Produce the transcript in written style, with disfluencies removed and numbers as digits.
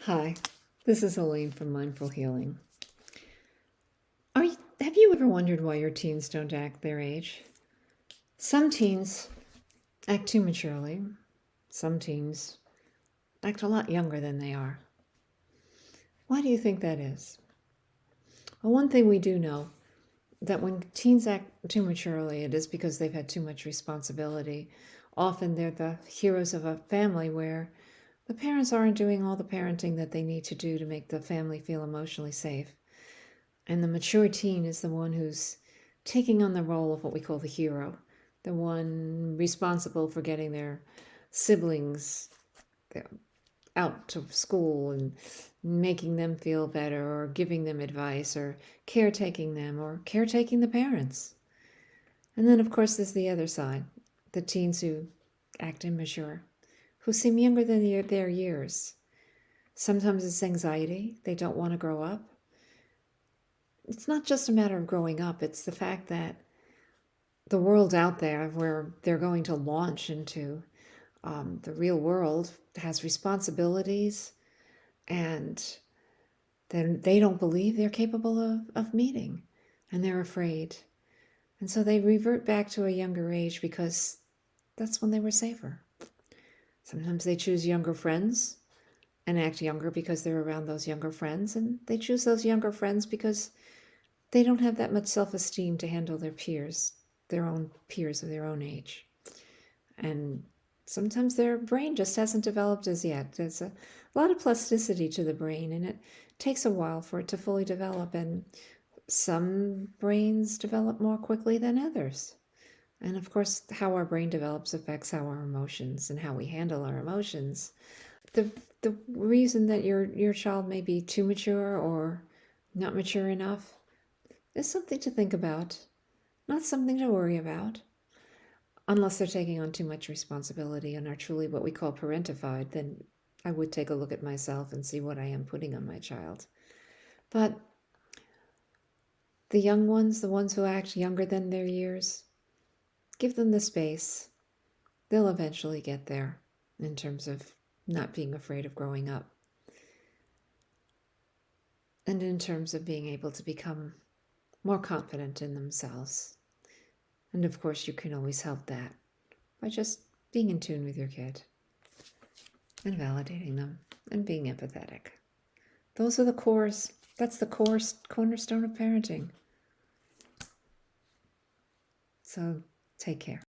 Hi, this is Elaine from Mindful Healing. Have you ever wondered why your teens don't act their age? Some teens act too maturely. Some teens act a lot younger than they are. Why do you think that is? Well, one thing we do know that when teens act too maturely, it is because they've had too much responsibility. Often they're the heroes of a family where the parents aren't doing all the parenting that they need to do to make the family feel emotionally safe. And the mature teen is the one who's taking on the role of what we call the hero, the one responsible for getting their siblings out to school and making them feel better, or giving them advice, or caretaking them, or caretaking the parents. And then, of course, there's the other side, the teens who act immature, who seem younger than their years. Sometimes it's anxiety, they don't want to grow up. It's not just a matter of growing up, it's the fact that the world out there where they're going to launch into, the real world, has responsibilities, and then they don't believe they're capable of meeting, and they're afraid. And so they revert back to a younger age because that's when they were safer. Sometimes they choose younger friends and act younger because they're around those younger friends, and they choose those younger friends because they don't have that much self-esteem to handle their peers, their own peers of their own age. And sometimes their brain just hasn't developed as yet. There's a lot of plasticity to the brain, and it takes a while for it to fully develop. And some brains develop more quickly than others. And of course, how our brain develops affects how our emotions and how we handle our emotions. The reason that your child may be too mature or not mature enough is something to think about, not something to worry about. Unless they're taking on too much responsibility and are truly what we call parentified, then I would take a look at myself and see what I am putting on my child. But the young ones, the ones who act younger than their years, give them the space. They'll eventually get there in terms of not being afraid of growing up, and in terms of being able to become more confident in themselves. And of course, you can always help that by just being in tune with your kid and validating them and being empathetic. Those are the cores. That's the cornerstone of parenting. So take care.